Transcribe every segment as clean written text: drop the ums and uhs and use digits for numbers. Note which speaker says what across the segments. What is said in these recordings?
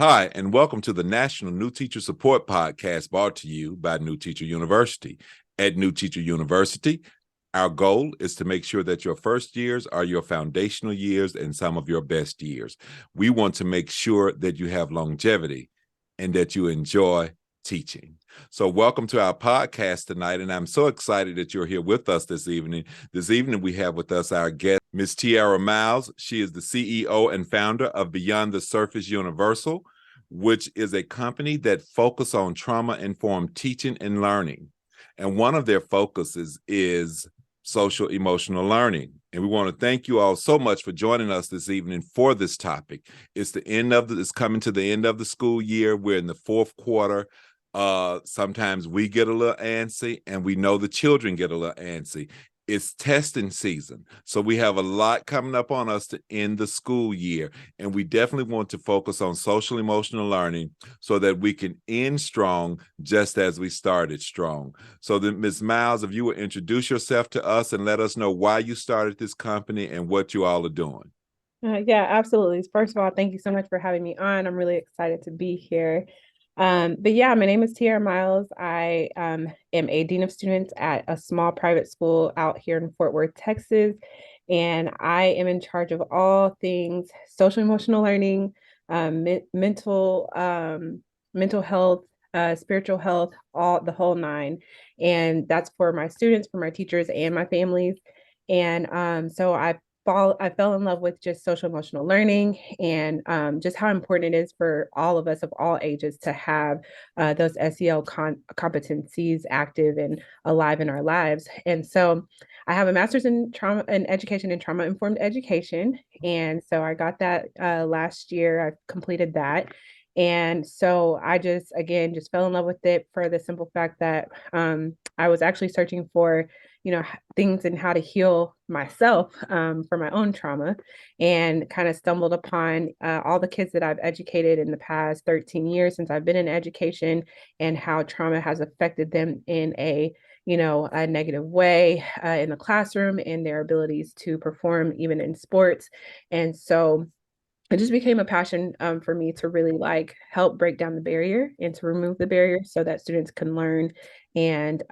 Speaker 1: Hi, and welcome to the National New Teacher Support Podcast brought to you by New Teacher University. At New Teacher University, our goal is to make sure that your first years are your foundational years and some of your best years. We want to make sure that you have longevity and that you enjoy teaching. So welcome to our podcast tonight, and I'm so excited that you're here with us this evening. This evening we have with us our guest, Ms. Tiera Miles. She is the CEO and founder of Beyond the Surface Universal, which is a company that focuses on trauma-informed teaching and learning. And one of their focuses is social emotional learning. And we want to thank you all so much for joining us this evening for this topic. It's coming to the end of the school year. We're in the fourth quarter. Sometimes we get a little antsy, and we know the children get a little antsy. It's testing season. So we have a lot coming up on us to end the school year. And we definitely want to focus on social emotional learning so that we can end strong just as we started strong. So then, Ms. Miles, if you would introduce yourself to us and let us know why you started this company and what you all are doing.
Speaker 2: Yeah, absolutely. First of all, thank you so much for having me on. I'm really excited to be here. But yeah, my name is Tiera Miles. I am a dean of students at a small private school out here in Fort Worth, Texas. And I am in charge of all things social emotional learning, mental health, spiritual health, all the whole nine. And that's for my students, for my teachers, and my families. And so I fell in love with just social emotional learning and just how important it is for all of us of all ages to have those SEL competencies active and alive in our lives. And so I have a master's in trauma and education and trauma informed education. And so I got that last year. I completed that. And so I again, just fell in love with it for the simple fact that I was actually searching for things and how to heal myself for my own trauma, and kind of stumbled upon all the kids that I've educated in the past 13 years since I've been in education, and how trauma has affected them in a negative way in the classroom and their abilities to perform even in sports. And so it just became a passion for me to really help break down the barrier and to remove the barrier so that students can learn, and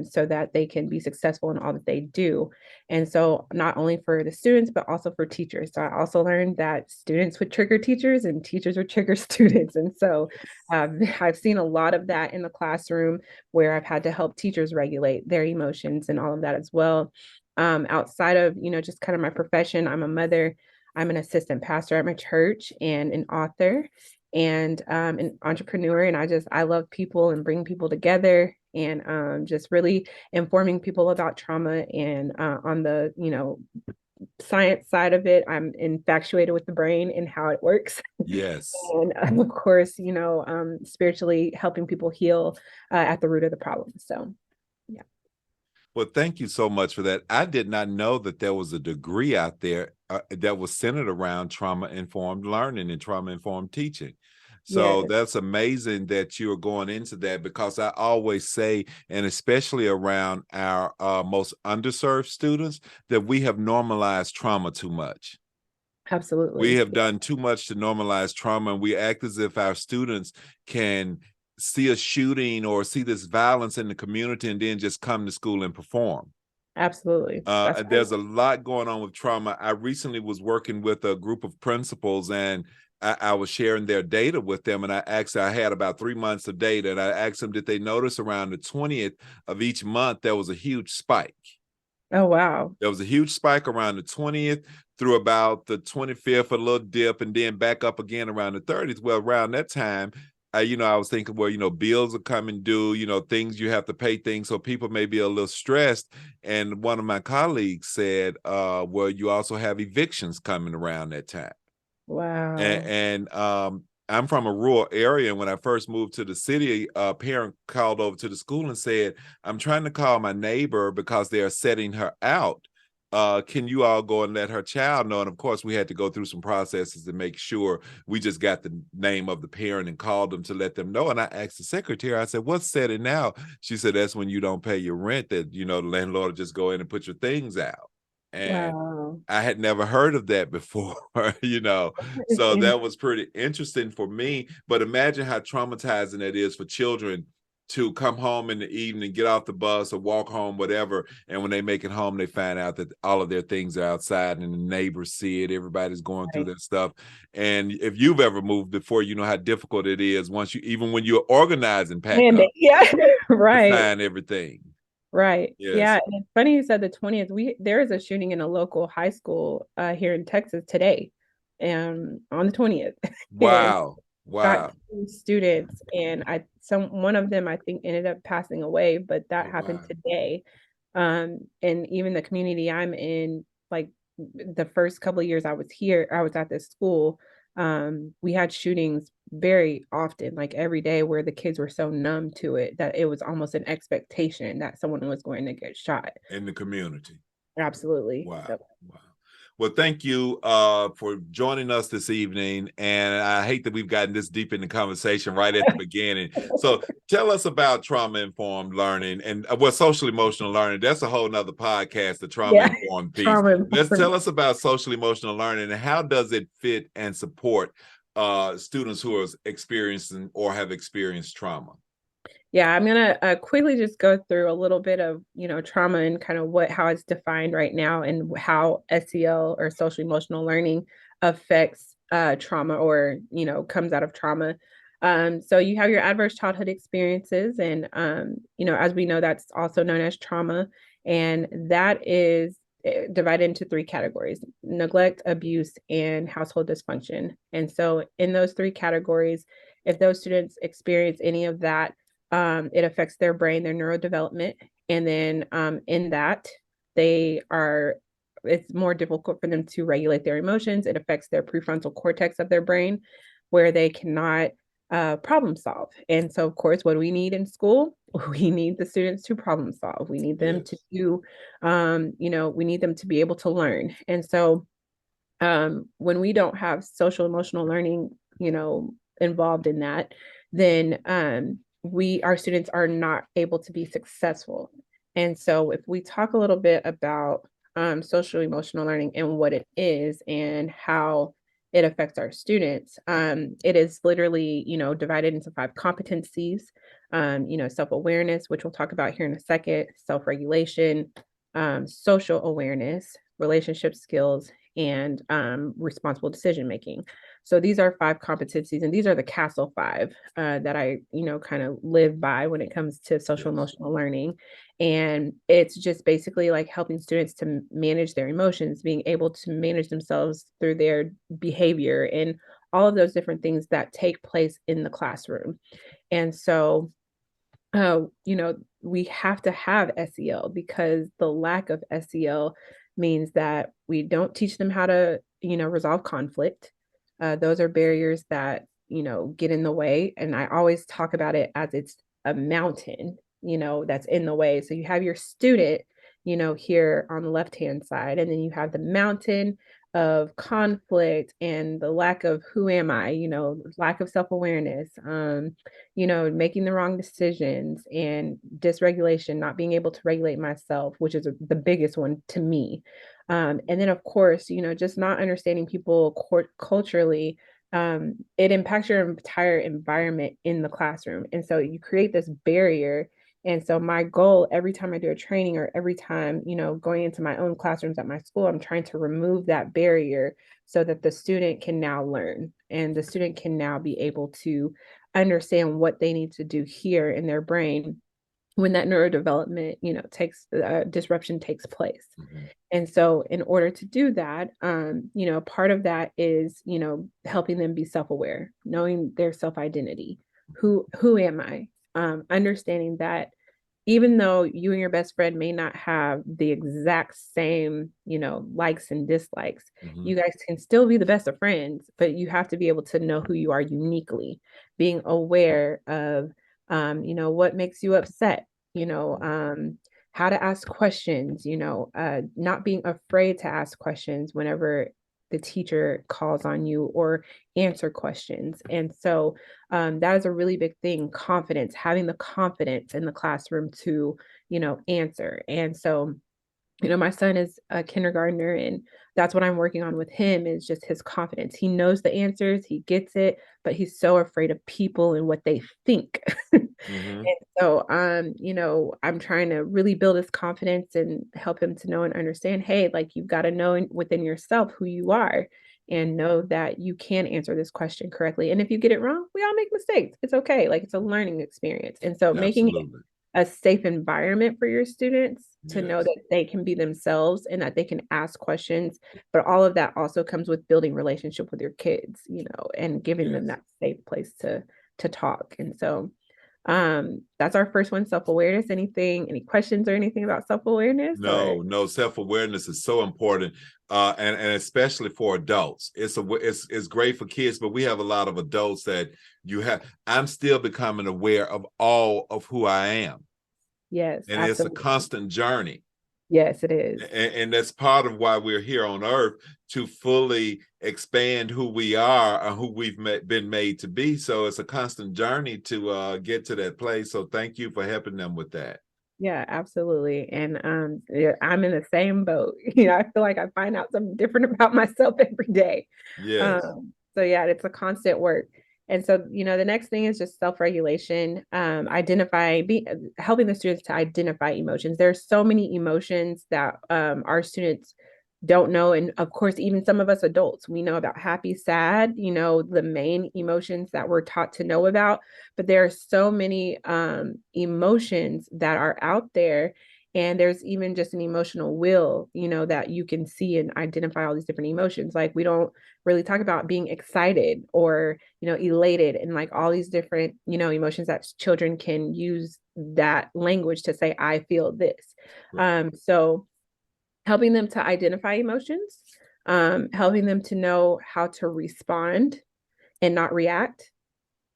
Speaker 2: so that they can be successful in all that they do. And so not only for the students, but also for teachers. So I also learned that students would trigger teachers and teachers would trigger students. And so I've seen a lot of that in the classroom where I've had to help teachers regulate their emotions and all of that as well. Outside of, just kind of my profession, I'm a mother. I'm an assistant pastor at my church and an author and an entrepreneur. And I love people and bring people together, and just really informing people about trauma. And on the, science side of it, I'm infatuated with the brain and how it works.
Speaker 1: Yes.
Speaker 2: And of course, spiritually helping people heal at the root of the problem. So, yeah.
Speaker 1: Well, thank you so much for that. I did not know that there was a degree out there that was centered around trauma-informed learning and trauma-informed teaching. So
Speaker 2: Yeah,
Speaker 1: that's amazing that you're going into that, because I always say, and especially around our most underserved students, that we have normalized trauma too much. We
Speaker 2: absolutely.
Speaker 1: have done too much to normalize trauma, and we act as if our students can see a shooting or see this violence in the community and then just come to school and perform.
Speaker 2: Absolutely. That's right.
Speaker 1: There's a lot going on with trauma. I recently was working with a group of principals, and I was sharing their data with them. And I had about 3 months of data, and I asked them, did they notice around the 20th of each month, there was a huge spike?
Speaker 2: Oh, wow.
Speaker 1: There was a huge spike around the 20th through about the 25th, a little dip, and then back up again around the 30th. Well, around that time, I was thinking, well, bills are coming due, things you have to pay things. So people may be a little stressed. And one of my colleagues said, well, you also have evictions coming around that time.
Speaker 2: Wow.
Speaker 1: And I'm from a rural area. And when I first moved to the city, a parent called over to the school and said, I'm trying to call my neighbor because they are setting her out. Can you all go and let her child know? And of course, we had to go through some processes to make sure we just got the name of the parent and called them to let them know. And I asked the secretary, I said, what's setting out? She said, that's when you don't pay your rent, that, the landlord will just go in and put your things out. And
Speaker 2: Wow.
Speaker 1: I had never heard of that before, you know. So that was pretty interesting for me. But imagine how traumatizing it is for children to come home in the evening, get off the bus or walk home, whatever. And when they make it home, they find out that all of their things are outside and the neighbors see it. Everybody's going through
Speaker 2: Right.
Speaker 1: their stuff. And if you've ever moved before, you know how difficult it is once you, even when you're organizing, pack
Speaker 2: And
Speaker 1: up
Speaker 2: yeah,
Speaker 1: to
Speaker 2: right.
Speaker 1: find everything.
Speaker 2: Right.
Speaker 1: Yes.
Speaker 2: Yeah. And it's funny you said the 20th. There is a shooting in a local high school here in Texas today, on the 20th. And
Speaker 1: Wow.
Speaker 2: got
Speaker 1: Wow.
Speaker 2: two students, and one of them I think ended up passing away, but that
Speaker 1: Oh,
Speaker 2: happened
Speaker 1: wow.
Speaker 2: today. And even the community I'm in, like the first couple of years I was here, I was at this school. We had shootings very often, like every day, where the kids were so numb to it that it was almost an expectation that someone was going to get shot.
Speaker 1: In the community.
Speaker 2: Absolutely.
Speaker 1: Wow.
Speaker 2: So
Speaker 1: Wow. Well, thank you for joining us this evening. And I hate that we've gotten this deep in the conversation right at the beginning. So tell us about trauma-informed learning and social emotional learning. That's a whole nother podcast, the
Speaker 2: yeah,
Speaker 1: trauma-informed piece.
Speaker 2: trauma
Speaker 1: Let's
Speaker 2: informed.
Speaker 1: tell us about social emotional learning and how does it fit and support students who are experiencing or have experienced trauma.
Speaker 2: Yeah, I'm gonna quickly just go through a little bit of, trauma and kind of how it's defined right now and how SEL or social emotional learning affects trauma, or comes out of trauma. So you have your adverse childhood experiences, and as we know, that's also known as trauma, and that is divided into three categories: neglect, abuse, and household dysfunction. And so in those three categories, if those students experience any of that, it affects their brain, their neurodevelopment. And then in that, it's more difficult for them to regulate their emotions. It affects their prefrontal cortex of their brain, where they cannot problem solve. And so, of course, what do we need in school? We need the students to problem solve. We need them to
Speaker 1: Yes.
Speaker 2: do, we need them to be able to learn. And so, when we don't have social emotional learning, involved in that, then our students are not able to be successful. And so if we talk a little bit about social emotional learning and what it is and how it affects our students, it is literally, divided into 5 competencies. Self-awareness, which we'll talk about here in a second, self-regulation, social awareness, relationship skills, and responsible decision making. So these are 5 competencies, and these are the Castle 5 that I, kind of live by when it comes to social
Speaker 1: Yes.
Speaker 2: emotional learning. And it's just basically like helping students to manage their emotions, being able to manage themselves through their behavior, and all of those different things that take place in the classroom. And so we have to have SEL, because the lack of SEL means that we don't teach them how to, resolve conflict. Those are barriers that, get in the way. And I always talk about it as it's a mountain, that's in the way. So you have your student, here on the left-hand side, and then you have the mountain of conflict and the lack of who am I, lack of self-awareness, making the wrong decisions and dysregulation, not being able to regulate myself, which is the biggest one to me. And then, of course, just not understanding people culturally. It impacts your entire environment in the classroom. And so you create this barrier. And so my goal every time I do a training, or every time, going into my own classrooms at my school, I'm trying to remove that barrier so that the student can now learn, and the student can now be able to understand what they need to do here in their brain when that neurodevelopment, takes disruption takes place.
Speaker 1: Mhm.
Speaker 2: And so in order to do that, part of that is, helping them be self-aware, knowing their self-identity. Who am I? Understanding that even though you and your best friend may not have the exact same, likes and dislikes,
Speaker 1: Mhm.
Speaker 2: you guys can still be the best of friends, but you have to be able to know who you are uniquely, being aware of, what makes you upset, how to ask questions, not being afraid to ask questions whenever the teacher calls on you, or answer questions. And so that is a really big thing: confidence, having the confidence in the classroom to, answer. And so My son is a kindergartner, and that's what I'm working on with him is just his confidence. He knows the answers, he gets it, but he's so afraid of people and what they think.
Speaker 1: Mm-hmm.
Speaker 2: And so, I'm trying to really build his confidence and help him to know and understand, hey, like you've got to know within yourself who you are and know that you can answer this question correctly. And if you get it wrong, we all make mistakes. It's okay. Like it's a learning experience. And so making it
Speaker 1: Absolutely.
Speaker 2: a safe environment for your students to know
Speaker 1: Yes.
Speaker 2: that they can be themselves and that they can ask questions, but all of that also comes with building relationship with your kids, and giving them
Speaker 1: Yes.
Speaker 2: that safe place to talk. And so that's our first one, self-awareness. Any questions or anything about self-awareness or?
Speaker 1: No, no, self-awareness is so important. And especially for adults. It's great for kids, but we have a lot of adults that I'm still becoming aware of all of who I am.
Speaker 2: Yes,
Speaker 1: And it's a
Speaker 2: absolutely.
Speaker 1: constant journey.
Speaker 2: Yes, it is.
Speaker 1: And that's part of why we're here on earth, to fully expand who we are and who we've been made to be. So it's a constant journey to get to that place. So thank you for helping them with that.
Speaker 2: Yeah, absolutely. And yeah, I'm in the same boat. I feel like I find out something different about myself every day.
Speaker 1: Yes.
Speaker 2: So yeah, it's a constant work. And so, the next thing is just self-regulation, helping the students to identify emotions. There's so many emotions that our students don't know. And of course, even some of us adults, we know about happy, sad, the main emotions that we're taught to know about. But there are so many emotions that are out there. And there's even just an emotional wheel, that you can see and identify all these different emotions. Like we don't really talk about being excited or, elated and like all these different, emotions that children can use that language to say, I feel this.
Speaker 1: Right.
Speaker 2: So helping them to identify emotions, helping them to know how to respond and not react.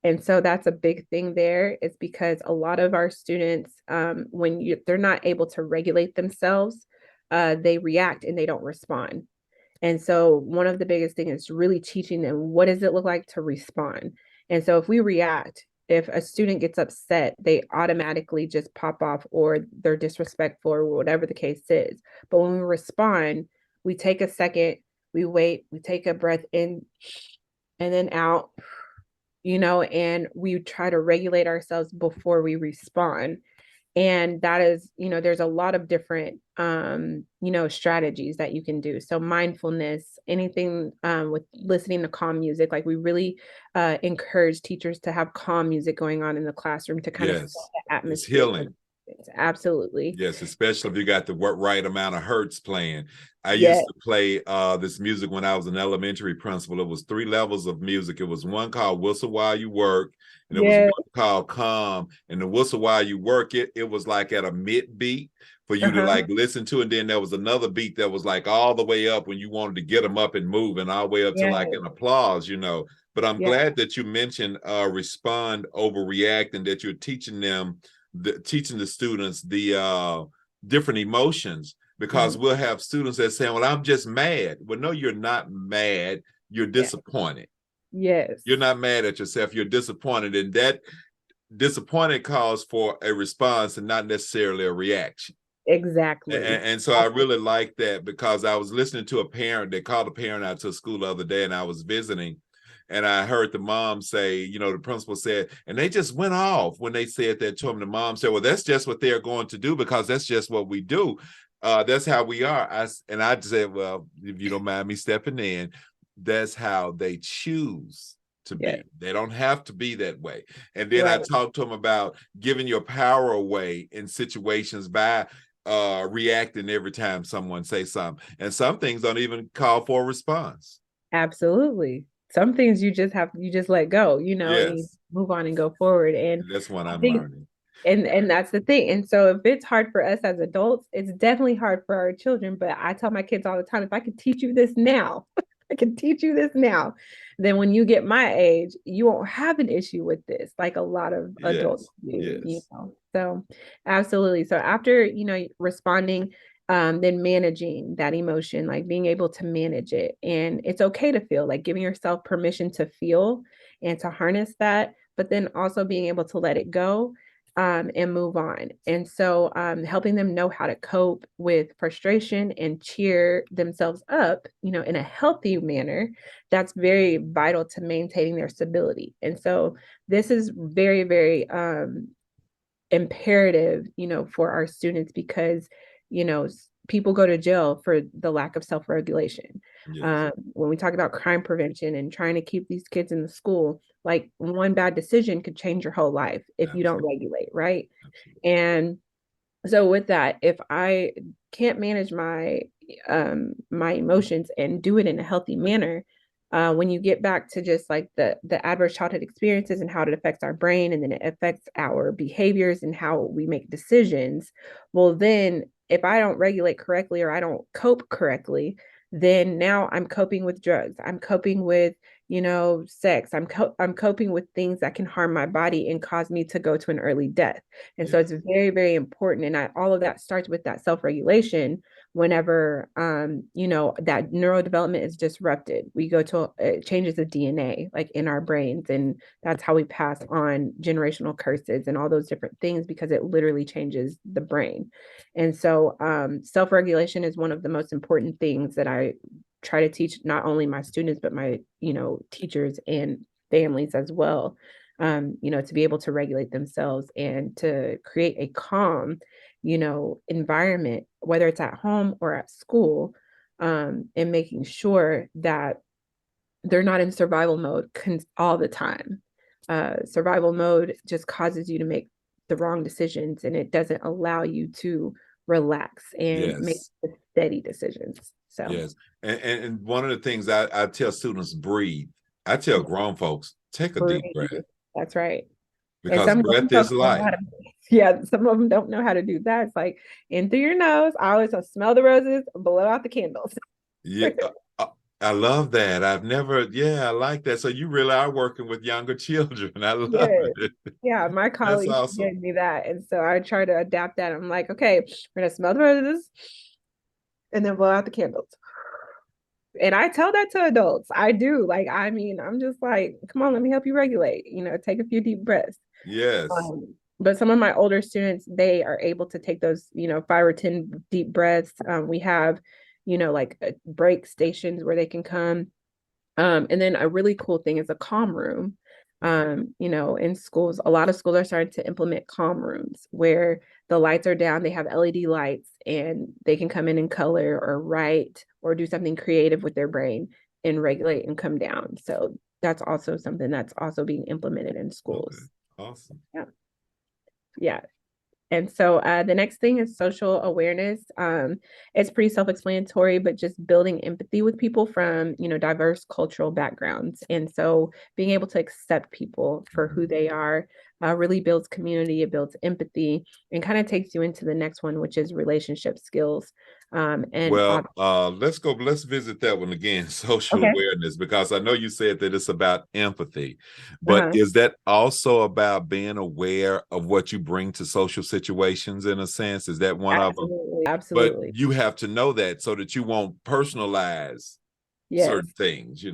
Speaker 2: And so that's a big thing there, is because a lot of our students, they're not able to regulate themselves, they react and they don't respond. And so one of the biggest things is really teaching them, what does it look like to respond? And so if we react, if a student gets upset, they automatically just pop off or they're disrespectful or whatever the case is. But when we respond, we take a second, we wait, we take a breath in and then out, and we try to regulate ourselves before we respond. And that is, there's a lot of different strategies that you can do. So mindfulness, anything with listening to calm music, like we really encourage teachers to have calm music going on in the classroom to kind of set
Speaker 1: Yes.
Speaker 2: the
Speaker 1: It's
Speaker 2: atmosphere for
Speaker 1: healing.
Speaker 2: students. Absolutely.
Speaker 1: Yes, especially if you got the right amount of hertz playing. I
Speaker 2: Yeah.
Speaker 1: used to play this music when I was an elementary principal. It was 3 levels of music. It was one called Whistle While You Work, and it was
Speaker 2: Yeah.
Speaker 1: one called Calm. And the Whistle While You Work, it was like at a mid beat for you to
Speaker 2: Uh-huh.
Speaker 1: like listen to. And then there was another beat that was like all the way up when you wanted to get them up and move, and all the way up to like
Speaker 2: Yeah.
Speaker 1: an applause. But I'm
Speaker 2: Yeah.
Speaker 1: glad that you mentioned respond, overreact, and that you're teaching the students the different emotions, because
Speaker 2: Mhm.
Speaker 1: we'll have students that say, well, I'm just mad. Well, no, you're not mad, you're
Speaker 2: Yeah.
Speaker 1: disappointed.
Speaker 2: Yes.
Speaker 1: You're not mad at yourself, you're disappointed, and that disappointed calls for a response and not necessarily a reaction. and,
Speaker 2: Exactly.
Speaker 1: and so I really like that, because I was listening to a parent. They called a parent out to school the other day, and I was visiting, and I heard the mom say, the principal said, and they just went off when they said that to him. The mom said, well, that's just what they're going to do, because that's just what we do. That's how we are. I said, well, if you don't mind me stepping in, that's how they choose to
Speaker 2: Yeah.
Speaker 1: be. They don't have to be that way. And then I
Speaker 2: Right.
Speaker 1: talked to them about giving your power away in situations by reacting every time someone says something. And some things don't even call for a response.
Speaker 2: Absolutely. Some things you just let go, and you
Speaker 1: Yes,
Speaker 2: move on and go forward. And
Speaker 1: that's what
Speaker 2: I
Speaker 1: I'm
Speaker 2: think
Speaker 1: learning.
Speaker 2: and that's the thing. And so if it's hard for us as adults, it's definitely hard for our children. But I tell my kids all the time, if I could teach you this now, I can teach you this now, then when you get my age, you won't have an issue with this like a lot of adults
Speaker 1: Yes,
Speaker 2: do.
Speaker 1: yes,
Speaker 2: So absolutely. So after, responding, then managing that emotion, like being able to manage it. And it's okay to feel, like giving yourself permission to feel and to harness that, but then also being able to let it go. and move on. And so helping them know how to cope with frustration and cheer themselves up, in a healthy manner, that's very vital to maintaining their stability. And so this is very, very imperative, for our students because, people go to jail for the lack of self-regulation.
Speaker 1: Yes.
Speaker 2: When we talk about crime prevention and trying to keep these kids in the school, like one bad decision could change your whole life if you don't
Speaker 1: Absolutely.
Speaker 2: regulate, right?
Speaker 1: Absolutely.
Speaker 2: And so with that, if I can't manage my emotions and do it in a healthy manner, when you get back to just like the adverse childhood experiences and how it affects our brain, and then it affects our behaviors and how we make decisions, well then if I don't regulate correctly or I don't cope correctly, then now I'm coping with drugs, I'm coping with sex, I'm coping with things that can harm my body and cause me to go to an early death. And so
Speaker 1: Yes.
Speaker 2: it's very, very important. And all of that starts with that self-regulation. Whenever that neurodevelopment is disrupted, we go to it changes the DNA like in our brains. And that's how we pass on generational curses and all those different things, because it literally changes the brain. And so self-regulation is one of the most important things that I try to teach not only my students, but my, teachers and families as well, to be able to regulate themselves and to create a calm, environment, whether it's at home or at school, and making sure that they're not in survival mode all the time. Survival mode just causes you to make the wrong decisions, and it doesn't allow you to relax and make
Speaker 1: Yes.
Speaker 2: steady decisions. So,
Speaker 1: Yes. And one of the things I tell students, breathe. I tell grown folks, take a deep breath,
Speaker 2: breathe. That's right. And
Speaker 1: because
Speaker 2: some
Speaker 1: breath
Speaker 2: folks
Speaker 1: is
Speaker 2: don't know
Speaker 1: life.
Speaker 2: how to, yeah, some of them don't know how to do that. It's like in through your nose. I always smell the roses, blow out the candles.
Speaker 1: Yeah. I love that. I've never, yeah, I like that. So you really are working with younger children. I love
Speaker 2: Yes.
Speaker 1: it.
Speaker 2: Yeah, my
Speaker 1: That's
Speaker 2: colleagues
Speaker 1: awesome.
Speaker 2: gave me that. And so I try to adapt that. I'm like, okay, we're gonna smell the roses and then blow out the candles. And I tell that to adults. I do. Like, I mean, I'm just like, come on, let me help you regulate, take a few deep breaths.
Speaker 1: Yes.
Speaker 2: But some of my older students, they are able to take those, 5 or 10 deep breaths. We have, like break stations where they can come. And then a really cool thing is a calm room. In schools, a lot of schools are starting to implement calm rooms where the lights are down, they have LED lights, and they can come in and color or write or do something creative with their brain and regulate and come down. So that's also something that's also being implemented in
Speaker 1: Okay.
Speaker 2: schools.
Speaker 1: Awesome.
Speaker 2: Yeah. Yeah. And so the next thing is social awareness. It's pretty self-explanatory, but just building empathy with people from, diverse cultural backgrounds. And so being able to accept people for who they are really builds community, it builds empathy, and kind of takes you into the next one, which is relationship skills. And
Speaker 1: Well, let's visit that one again, social
Speaker 2: okay.
Speaker 1: awareness, because I know you said that it's about empathy, but
Speaker 2: Uh-huh.
Speaker 1: is that also about being aware of what you bring to social situations in a sense? Is that one of them?
Speaker 2: Absolutely.
Speaker 1: But
Speaker 2: Absolutely.
Speaker 1: you have to know that so that you won't personalize
Speaker 2: Yes.
Speaker 1: certain things.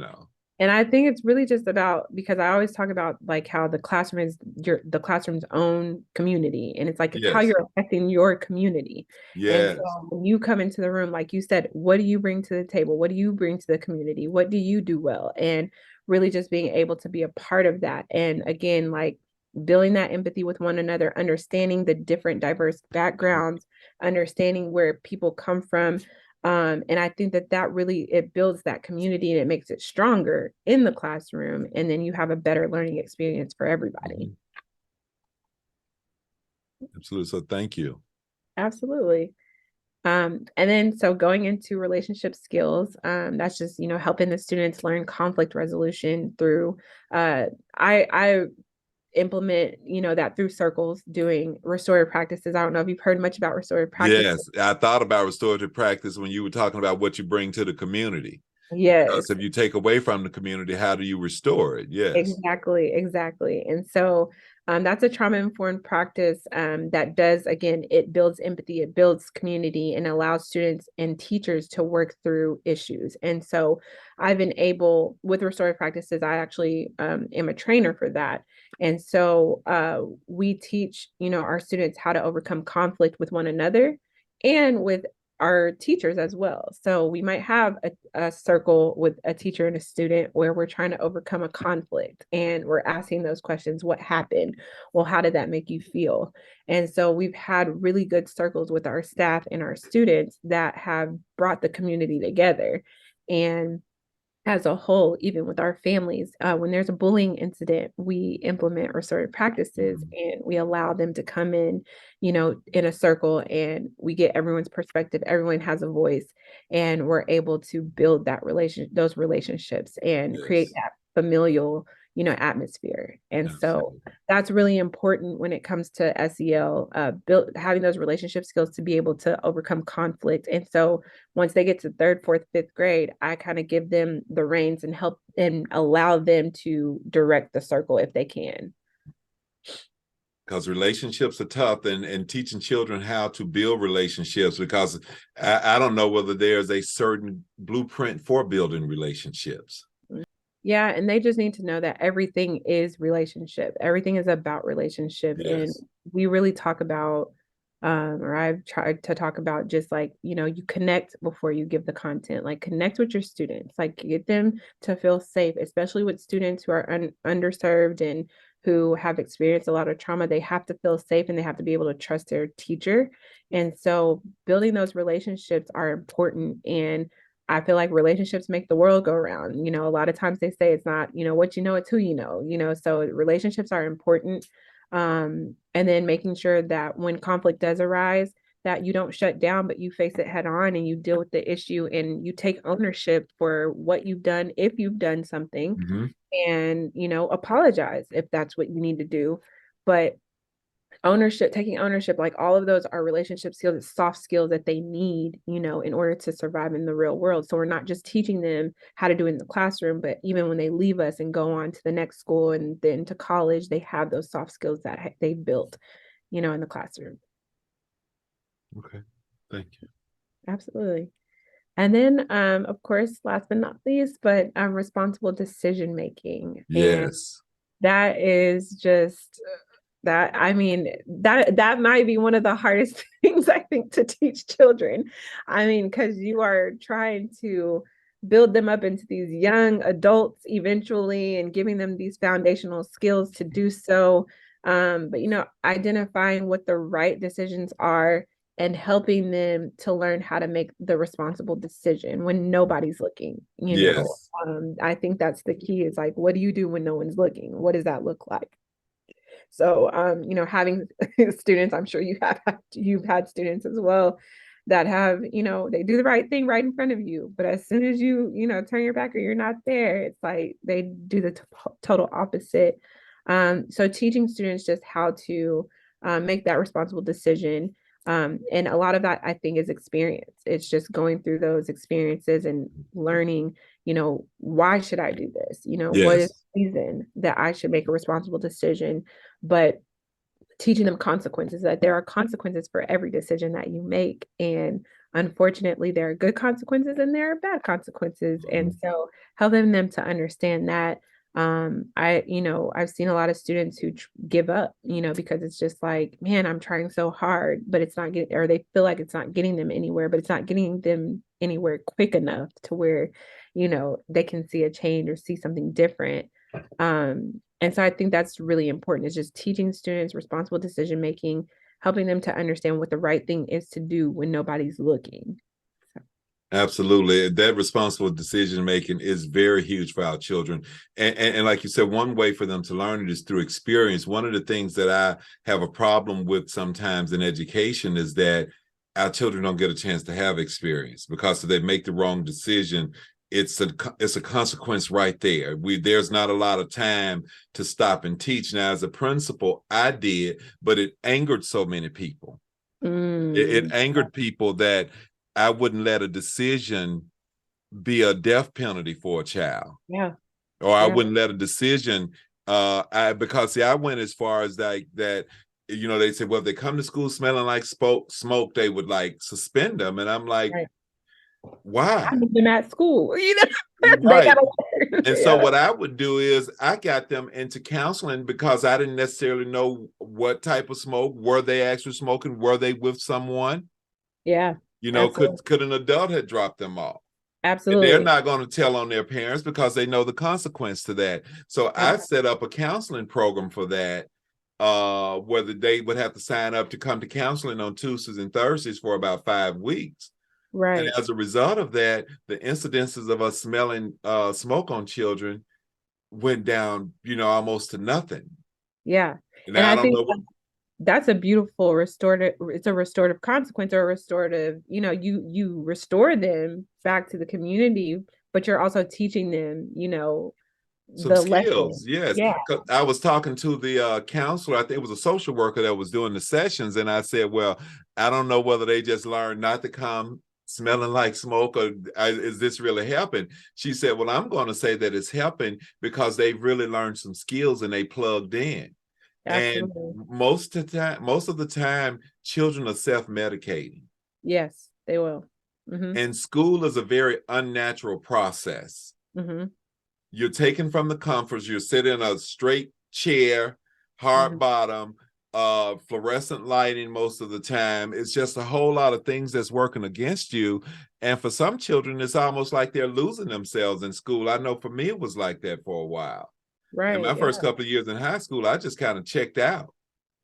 Speaker 2: And I think it's really just about, because I always talk about like how the classroom is the classroom's own community. And it's like it's how
Speaker 1: Yes.
Speaker 2: you're affecting your community. And so
Speaker 1: Yes.
Speaker 2: when you come into the room, like you said, what do you bring to the table? What do you bring to the community? What do you do well? And really just being able to be a part of that. And again, like building that empathy with one another, understanding the different diverse backgrounds, understanding where people come from, and I think that really it builds that community and it makes it stronger in the classroom, and then you have a better learning experience for everybody.
Speaker 1: Mhm. Absolutely. So thank you.
Speaker 2: Absolutely. And then so going into relationship skills, that's just helping the students learn conflict resolution through. I implement that through circles, doing restorative practices. I don't know if you've heard much about restorative practices.
Speaker 1: Yes, I thought about restorative practice when you were talking about what you bring to the community.
Speaker 2: Yes.
Speaker 1: Because if you take away from the community, how do you restore it? Yes.
Speaker 2: Exactly, exactly. And so that's a trauma-informed practice that does, again, it builds empathy, it builds community, and allows students and teachers to work through issues. And so I've been able, with restorative practices, I actually am a trainer for that. And so we teach, our students how to overcome conflict with one another and with our teachers as well. So we might have a circle with a teacher and a student where we're trying to overcome a conflict and we're asking those questions. What happened? Well, how did that make you feel? And so we've had really good circles with our staff and our students that have brought the community together. And as a whole, even with our families, when there's a bullying incident, we implement restorative practices
Speaker 1: Mhm.
Speaker 2: and we allow them to come in, in a circle and we get everyone's perspective. Everyone has a voice and we're able to build those relationships and create
Speaker 1: Yes.
Speaker 2: that familial, atmosphere. And so
Speaker 1: Absolutely.
Speaker 2: that's really important when it comes to SEL, having those relationship skills to be able to overcome conflict. And so once they get to third, fourth, fifth grade, I kind of give them the reins and help and allow them to direct the circle if they can.
Speaker 1: Because relationships are tough, and teaching children how to build relationships, because I don't know whether there's a certain blueprint for building relationships.
Speaker 2: Yeah, and they just need to know that everything is relationship. Everything is about relationship. And
Speaker 1: Yes.
Speaker 2: we really talk about, or I've tried to talk about just like, you connect before you give the content, like connect with your students, like get them to feel safe, especially with students who are underserved and who have experienced a lot of trauma. They have to feel safe and they have to be able to trust their teacher. And so building those relationships are important. And I feel like relationships make the world go around. A lot of times they say it's not, what you know, it's who so relationships are important. And then making sure that when conflict does arise, that you don't shut down, but you face it head on and you deal with the issue and you take ownership for what you've done, if you've done something,
Speaker 1: Mm-hmm.
Speaker 2: and, apologize if that's what you need to do. But ownership, taking ownership, like all of those are relationship skills, soft skills that they need, in order to survive in the real world. So we're not just teaching them how to do it in the classroom, but even when they leave us and go on to the next school and then to college, they have those soft skills that they built, in the classroom.
Speaker 1: Okay. Thank you.
Speaker 2: Absolutely. And then, of course, last but not least, but responsible decision making. And
Speaker 1: Yes.
Speaker 2: that is just that, I mean, that might be one of the hardest things I think to teach children. I mean, because you are trying to build them up into these young adults eventually and giving them these foundational skills to do so. But identifying what the right decisions are and helping them to learn how to make the responsible decision when nobody's looking.
Speaker 1: Yes.
Speaker 2: I think that's the key, is like, what do you do when no one's looking? What does that look like? So, having students, I'm sure you've had students as well that have, they do the right thing right in front of you, but as soon as you turn your back or you're not there, it's like they do the total opposite. So teaching students just how to make that responsible decision. And a lot of that, I think, is experience. It's just going through those experiences and learning, why should I do this? What is
Speaker 1: Yes.
Speaker 2: the reason that I should make a responsible decision? But teaching them consequences, that there are consequences for every decision that you make. And unfortunately, there are good consequences and there are bad consequences. And
Speaker 1: Mhm.
Speaker 2: so helping them to understand that. I've seen a lot of students who give up, because it's just like, man, I'm trying so hard, but it's not getting, or they feel like it's not getting them anywhere, but it's not getting them anywhere quick enough to where, they can see a change or see something different. And so I think that's really important, is just teaching students responsible decision making, helping them to understand what the right thing is to do when nobody's looking. So.
Speaker 1: Absolutely. That responsible decision making is very huge for our children. And like you said, one way for them to learn it is through experience. One of the things that I have a problem with sometimes in education is that our children don't get a chance to have experience, because if they make the wrong decision, it's a consequence right there. There's not a lot of time to stop and teach. Now, as a principal, I did, but it angered so many people. It
Speaker 2: Mm,
Speaker 1: angered people that I wouldn't let a decision be a death penalty for a child.
Speaker 2: Yeah.
Speaker 1: Or I
Speaker 2: Yeah.
Speaker 1: wouldn't let a decision because see, I went as far as like that, they said, well, if they come to school smelling like smoke, they would like suspend them. And I'm like,
Speaker 2: Right. I
Speaker 1: why?
Speaker 2: need them at school, they
Speaker 1: Right.
Speaker 2: gotta learn.
Speaker 1: And so
Speaker 2: Yeah.
Speaker 1: what I would do is I got them into counseling because I didn't necessarily know what type of smoke. Were they actually smoking? Were they with someone?
Speaker 2: Yeah.
Speaker 1: Could
Speaker 2: Absolutely.
Speaker 1: an adult have dropped them off? And they're
Speaker 2: Absolutely.
Speaker 1: not going to tell on their parents because they know the consequence to that. So I
Speaker 2: Absolutely.
Speaker 1: set up a counseling program for that, where they would have to sign up to come to counseling on Tuesdays and Thursdays for about 5 weeks. And
Speaker 2: Right.
Speaker 1: as a result of that, the incidences of us smelling smoke on children went down, almost to nothing.
Speaker 2: Yeah.
Speaker 1: And
Speaker 2: And
Speaker 1: I
Speaker 2: I
Speaker 1: don't
Speaker 2: think
Speaker 1: know what.
Speaker 2: that's a beautiful restorative, it's a restorative consequence or a restorative, you restore them back to the community, but you're also teaching them,
Speaker 1: Some
Speaker 2: the
Speaker 1: skills,
Speaker 2: lesson.
Speaker 1: yes.
Speaker 2: Yeah.
Speaker 1: 'Cause I was talking to the counselor. I think it was a social worker that was doing the sessions, and I said, "Well, I don't know whether they just learned not to come smelling like smoke, or is this really helping?" She said, "Well, I'm going to say that it's helping because they've really learned some skills and they plugged in. And
Speaker 2: Absolutely.
Speaker 1: most of the time, children are self-medicating,
Speaker 2: Yes, they will. Mm-hmm.
Speaker 1: and school is a very unnatural process.
Speaker 2: Mm-hmm.
Speaker 1: You're taken from the comforts. You're sitting in a straight chair, hard
Speaker 2: Mm-hmm.
Speaker 1: bottom, fluorescent lighting most of the time. It's just a whole lot of things that's working against you. And for some children, it's almost like they're losing themselves in school. I know for me, it was like that for a while. In
Speaker 2: Right.
Speaker 1: my
Speaker 2: Yeah.
Speaker 1: first couple of years in high school, I just kind of checked out.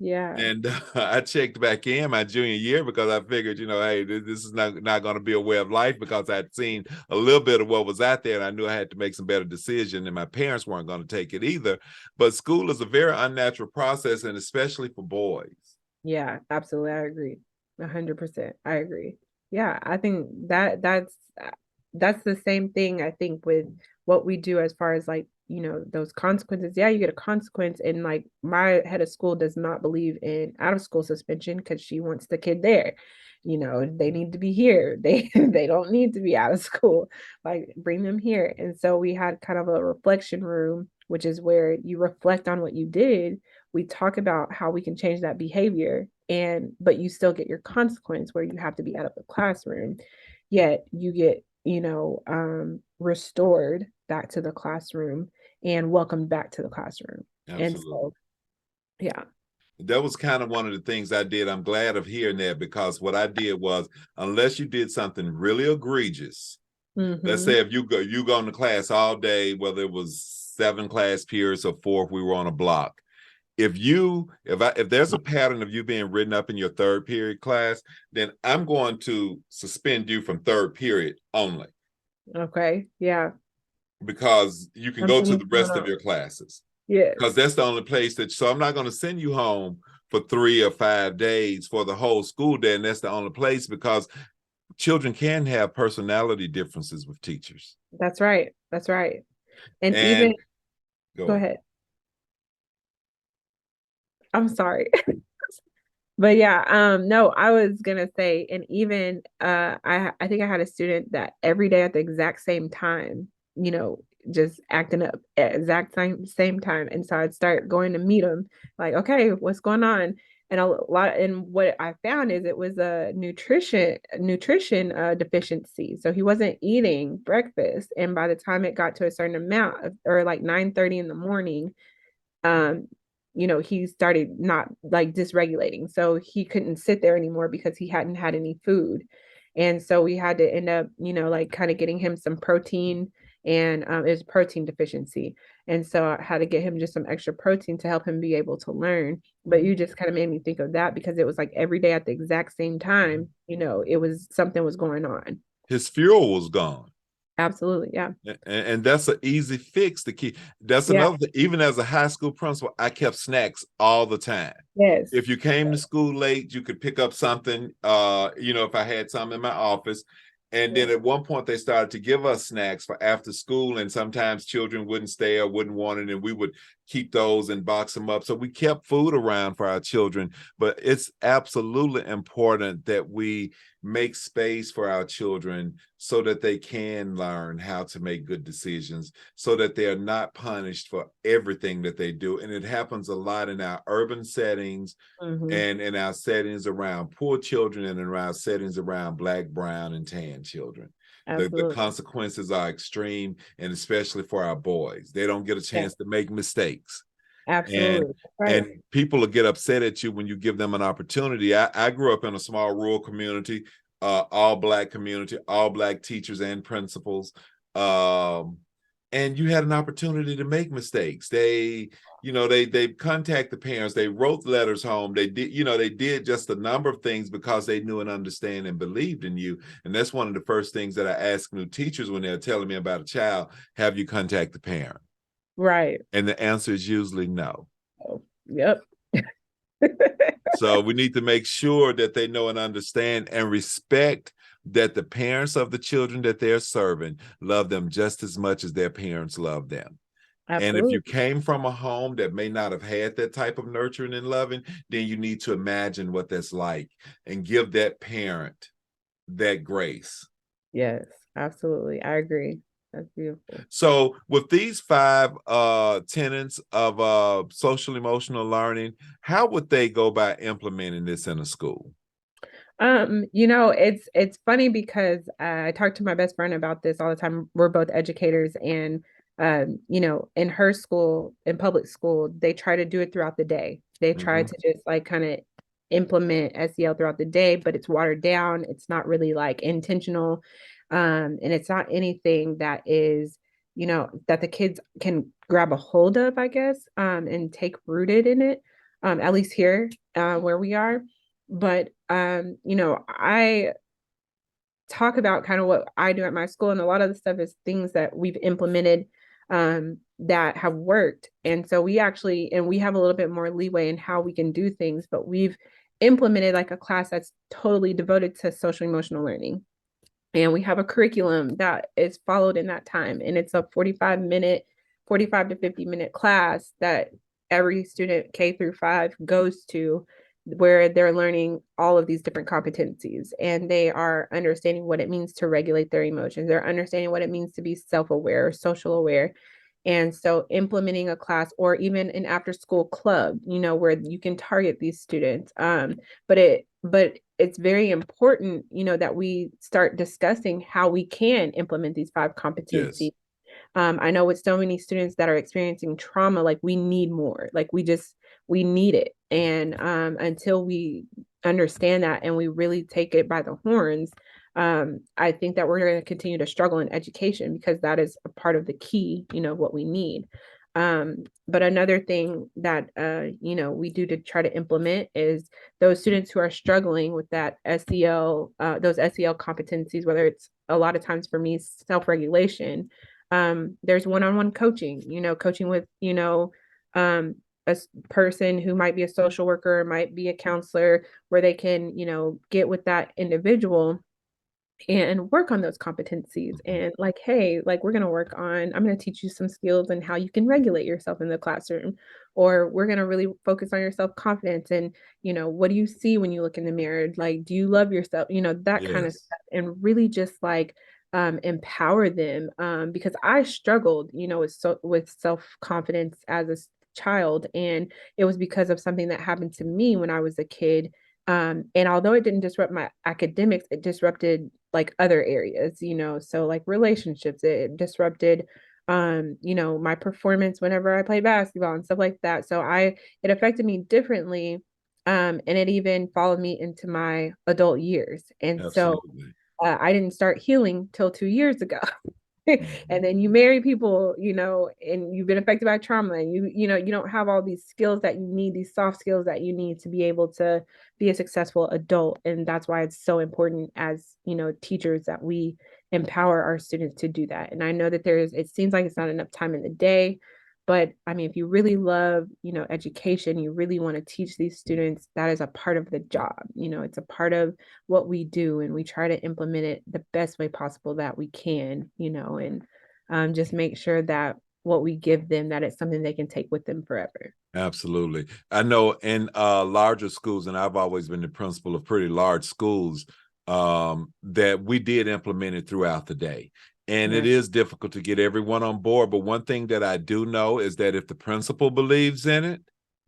Speaker 2: Yeah.
Speaker 1: And I checked back in my junior year because I figured, hey, this is not going to be a way of life, because I'd seen a little bit of what was out there and I knew I had to make some better decisions, and my parents weren't going to take it either. But school is a very unnatural process, and especially for boys.
Speaker 2: Yeah, absolutely. I agree. 100%. I agree. Yeah, I think that's the same thing, I think, with what we do as far as like, those consequences. Yeah, you get a consequence, and like my head of school does not believe in out of school suspension because she wants the kid there. They need to be here. They don't need to be out of school. Like, bring them here. And so we had kind of a reflection room, which is where you reflect on what you did. We talk about how we can change that behavior, but you still get your consequence where you have to be out of the classroom, yet you get, restored back to the classroom and welcomed back to the classroom. And
Speaker 1: Absolutely.
Speaker 2: so, yeah.
Speaker 1: That was kind of one of the things I did. I'm glad of hearing that, because what I did was, unless you did something really egregious, let's
Speaker 2: Mm-hmm.
Speaker 1: say if you go into class all day, whether it was 7 class periods or 4 if we were on a block. If there's a pattern of you being written up in your third period class, then I'm going to suspend you from third period only,
Speaker 2: Okay. Yeah.
Speaker 1: because you can go to
Speaker 2: Something's
Speaker 1: the
Speaker 2: going
Speaker 1: rest of
Speaker 2: on.
Speaker 1: your classes,
Speaker 2: Yes.
Speaker 1: because that's the only place so I'm not going to send you home for 3 or 5 days for the whole school day, and that's the only place, because children can have personality differences with teachers.
Speaker 2: That's right. That's right. And even
Speaker 1: And
Speaker 2: go
Speaker 1: go ahead.
Speaker 2: ahead. I'm sorry. But yeah, no, I was gonna say, and even I think I had a student that every day at the exact same time, just acting up at exact same time. And so I'd start going to meet him, like, okay, what's going on? And what I found is it was a nutrition deficiency. So he wasn't eating breakfast. And by the time it got to a certain amount or like 9:30 in the morning, um he started not like dysregulating, so he couldn't sit there anymore because he hadn't had any food. And so we had to end up like kind of getting him some protein, and it was protein deficiency. And so I had to get him just some extra protein to help him be able to learn. But you just kind of made me think of that, because it was like every day at the exact same time, it was something was going on.
Speaker 1: His fuel was gone.
Speaker 2: Absolutely. Yeah.
Speaker 1: And that's an easy fix to keep. That's
Speaker 2: Yeah.
Speaker 1: another thing. Even as a high school principal, I kept snacks all the time.
Speaker 2: Yes.
Speaker 1: If you came to school late, you could pick up something. If I had some in my office. And then
Speaker 2: Yeah.
Speaker 1: at one point, they started to give us snacks for after school, and sometimes children wouldn't stay or wouldn't want it, and we would keep those and box them up. So we kept food around for our children, but it's absolutely important that we make space for our children so that they can learn how to make good decisions, so that they are not punished for everything that they do. And it happens a lot in our urban settings and in our settings around poor children and in our settings around Black, brown, and tan children. The
Speaker 2: Absolutely.
Speaker 1: consequences are extreme, and especially for our boys. They don't get a
Speaker 2: Yeah,
Speaker 1: chance to make mistakes. And
Speaker 2: absolutely. Right.
Speaker 1: and people will get upset at you when you give them an opportunity. I grew up in a small rural community, all Black community, all Black teachers and principals. And you had an opportunity to make mistakes. They contact the parents, they wrote letters home, they did just a number of things because they knew and understand and believed in you. And that's one of the first things that I ask new teachers when they're telling me about a child: have you contact the parent?
Speaker 2: Right.
Speaker 1: And the answer is usually no.
Speaker 2: Oh, yep.
Speaker 1: So we need to make sure that they know and understand and respect that the parents of the children that they're serving love them just as much as their parents love them. And if you
Speaker 2: Absolutely.
Speaker 1: came from a home that may not have had that type of nurturing and loving, then you need to imagine what that's like and give that parent that grace.
Speaker 2: Yes, absolutely. I agree. That's beautiful.
Speaker 1: So with these five tenets of social emotional learning, how would they go by implementing this in a school?
Speaker 2: It's funny because I talk to my best friend about this all the time. We're both educators, and in her school, in public school, they try to do it throughout the day. They try
Speaker 1: Mm-hmm.
Speaker 2: to just like kind of implement SEL throughout the day, but it's watered down. It's not really like intentional. And it's not anything that is, that the kids can grab a hold of, I guess, and take rooted in it. At least here, where we are. But I talk about kind of what I do at my school, and a lot of the stuff is things that we've implemented that have worked. And so we have a little bit more leeway in how we can do things, but we've implemented like a class that's totally devoted to social emotional learning. And we have a curriculum that is followed in that time. And it's a 45 to 50-minute class that every student K through 5 goes to, where they're learning all of these different competencies, and they are understanding what it means to regulate their emotions. They're understanding what it means to be self-aware or social aware. And so implementing a class or even an after school club, where you can target these students. But it's very important, that we start discussing how we can implement these 5
Speaker 1: Yes.
Speaker 2: competencies. I know with so many students that are experiencing trauma, like we need more, like we need it. And until we understand that and we really take it by the horns, I think that we're going to continue to struggle in education, because that is a part of the key, what we need. But another thing that we do to try to implement is those students who are struggling with that SEL, those SEL competencies, whether it's a lot of times for me, self-regulation. There's one-on-one coaching, coaching with, a person who might be a social worker, might be a counselor, where they can, get with that individual and work on those competencies, and like, hey, like we're going to work on, I'm going to teach you some skills and how you can regulate yourself in the classroom, or we're going to really focus on your self-confidence, and what do you see when you look in the mirror, like do you love yourself, that kind of
Speaker 1: Yes.
Speaker 2: stuff, and really just like empower them, because I struggled, with self-confidence as a child, and it was because of something that happened to me when I was a kid. And although it didn't disrupt my academics, it disrupted like other areas, so like relationships, it disrupted my performance whenever I play basketball and stuff like that. So it affected me differently. And it even followed me into my adult years. And so
Speaker 1: Absolutely.
Speaker 2: I didn't start healing till 2 years ago.
Speaker 1: Mhm.
Speaker 2: And then you marry people, and you've been affected by trauma, and you don't have all these skills that you need, these soft skills that you need to be able to be a successful adult. And that's why it's so important as, teachers, that we empower our students to do that. And I know that it seems like it's not enough time in the day, but I mean, if you really love, education, you really want to teach these students, that is a part of the job. It's a part of what we do, and we try to implement it the best way possible that we can, and just make sure that what we give them, that it's something they can take with them forever.
Speaker 1: Absolutely. I know in larger schools, and I've always been the principal of pretty large schools, that we did implement it throughout the day. And it
Speaker 2: Yeah.
Speaker 1: is difficult to get everyone on board. But one thing that I do know is that if the principal believes in it,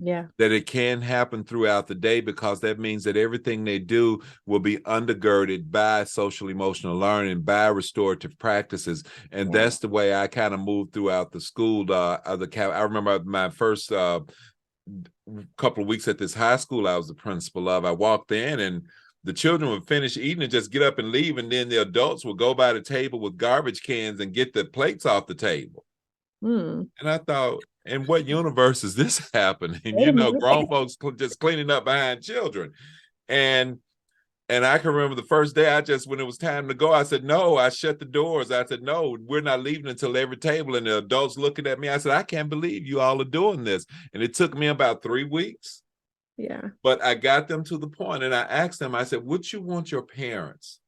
Speaker 2: Yeah.
Speaker 1: that it can happen throughout the day, because that means that everything they do will be undergirded by social emotional learning, by restorative practices. And
Speaker 2: Yeah.
Speaker 1: that's the way I kind of moved throughout the school. I remember my first couple of weeks at this high school I was the principal of. I walked in and the children would finish eating and just get up and leave, and then the adults would go by the table with garbage cans and get the plates off the table.
Speaker 2: Mm.
Speaker 1: And I thought, in what universe is this happening?
Speaker 2: Wait a minute.
Speaker 1: Grown folks just cleaning up behind children. And I can remember the first day, when it was time to go, I said, no, I shut the doors. I said, no, we're not leaving until every table. And the adults looking at me, I said, I can't believe you all are doing this. And it took me about 3 weeks,
Speaker 2: Yeah.
Speaker 1: but I got them to the point, and I asked them, I said, would you want your parents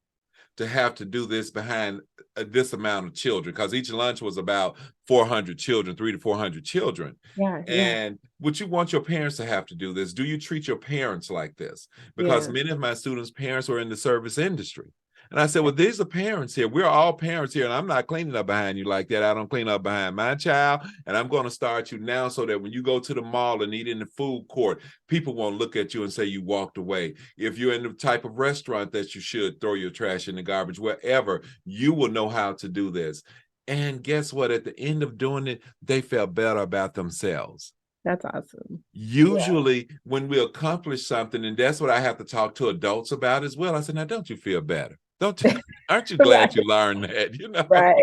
Speaker 1: to have to do this behind this amount of children? Because each lunch was about 400 children, 300 to 400 children.
Speaker 2: Yeah. Yeah.
Speaker 1: And would you want your parents to have to do this? Do you treat your parents like this? Because
Speaker 2: Yeah.
Speaker 1: many of my students' parents are in the service industry. And I said, well, these are parents here. We're all parents here. And I'm not cleaning up behind you like that. I don't clean up behind my child. And I'm going to start you now so that when you go to the mall and eat in the food court, people won't look at you and say you walked away. If you're in the type of restaurant that you should throw your trash in the garbage, wherever, you will know how to do this. And guess what? At the end of doing it, they felt better about themselves.
Speaker 2: That's awesome. Yeah.
Speaker 1: Usually when we accomplish something, and that's what I have to talk to adults about as well. I said, now, don't you feel better? Don't you, aren't you
Speaker 2: Right.
Speaker 1: glad you learned that?
Speaker 2: Right.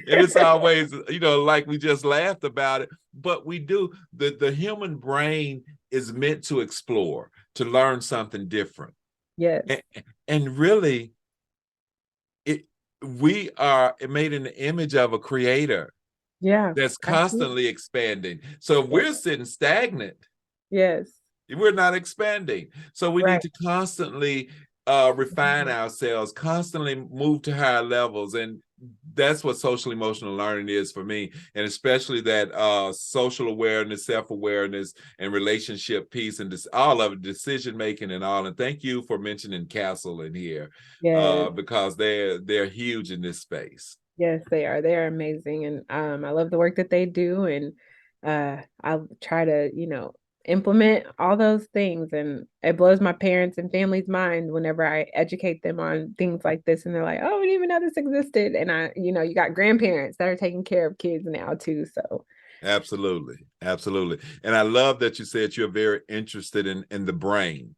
Speaker 1: And it's always, like we just laughed about it, but we do. The human brain is meant to explore, to learn something different.
Speaker 2: Yes.
Speaker 1: And really, we are made in the image of a creator
Speaker 2: Yeah.
Speaker 1: that's
Speaker 2: Absolutely.
Speaker 1: constantly expanding. So if
Speaker 2: Yeah.
Speaker 1: we're sitting stagnant,
Speaker 2: Yes.
Speaker 1: we're not expanding. So we need
Speaker 2: Right.
Speaker 1: to constantly refine ourselves, constantly move to higher levels. And that's what social emotional learning is for me. And especially that social awareness, self-awareness, and relationship piece, and all of it, decision making and all. And thank you for mentioning Castle in here,
Speaker 2: Yes.
Speaker 1: because they're huge in this space.
Speaker 2: Yes, they are. They are amazing. And I love the work that they do. And I'll try to, implement all those things. And it blows my parents and family's mind whenever I educate them on things like this. And they're like, oh, we didn't even know this existed. And you got grandparents that are taking care of kids now too. So
Speaker 1: Absolutely. Absolutely. And I love that you said you're very interested in the brain,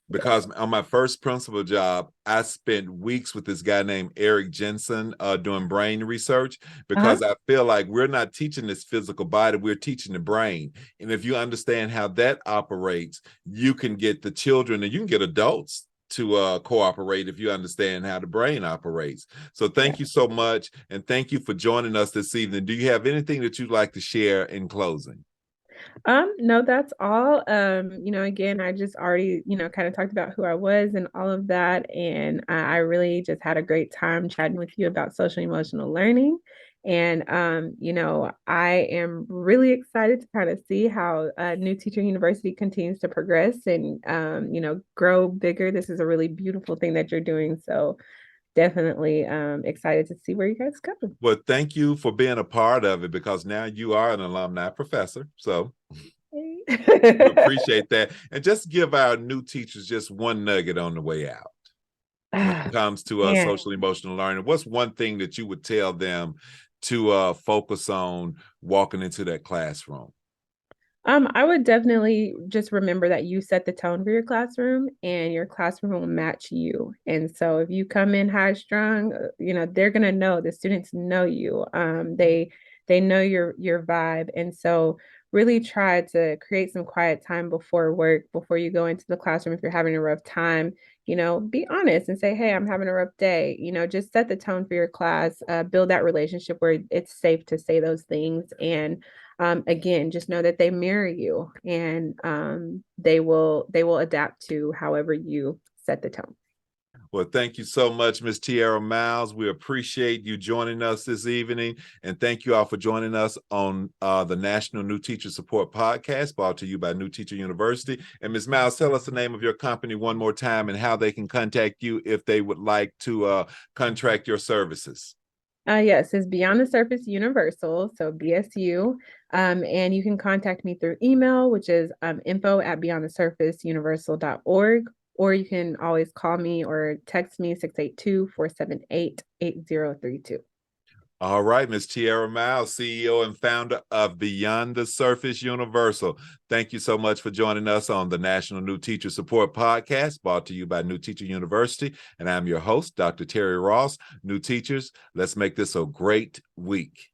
Speaker 2: yeah.
Speaker 1: because on my first principal job, I spent weeks with this guy named Eric Jensen doing brain research,
Speaker 2: Uh-huh.
Speaker 1: because I feel like we're not teaching this physical body, we're teaching the brain. And if you understand how that operates, you can get the children and you can get adults to cooperate if you understand how the brain operates. So
Speaker 2: Yeah.
Speaker 1: thank you so much. And thank you for joining us this evening. Do you have anything that you'd like to share in closing?
Speaker 2: No, that's all. Again, I just already, kind of talked about who I was and all of that. And I really just had a great time chatting with you about social emotional learning. And I am really excited to kind of see how New Teacher University continues to progress and grow bigger. This is a really beautiful thing that you're doing. So definitely excited to see where you guys go.
Speaker 1: Well, thank you for being a part of it, because now you are an alumni professor. So we appreciate that. And just give our new teachers just one nugget on the way out when it comes to
Speaker 2: Man.
Speaker 1: social emotional learning. What's one thing that you would tell them to focus on walking into that classroom?
Speaker 2: I would definitely just remember that you set the tone for your classroom and your classroom will match you. And so if you come in high strung, they're gonna know, the students know you. They know your vibe. And so really try to create some quiet time before work, before you go into the classroom. If you're having a rough time, be honest and say, hey, I'm having a rough day. Just set the tone for your class, build that relationship where it's safe to say those things. And again, just know that they mirror you and they will adapt to however you set the tone.
Speaker 1: Well, thank you so much, Ms. Tiera Miles. We appreciate you joining us this evening. And thank you all for joining us on the National New Teacher Support Podcast, brought to you by New Teacher University. And Ms. Miles, tell us the name of your company one more time and how they can contact you if they would like to contract your services.
Speaker 2: Yes, it's Beyond the Surface Universal, so BSU. And you can contact me through email, which is info@beyondthesurfaceuniversal.org, or you can always call me or text me 682-478-8032.
Speaker 1: All right, Ms. Tiera Miles, CEO and founder of Beyond the Surface Universal. Thank you so much for joining us on the National New Teacher Support Podcast, brought to you by New Teacher University. And I'm your host, Dr. Terry Ross. New teachers, let's make this a great week.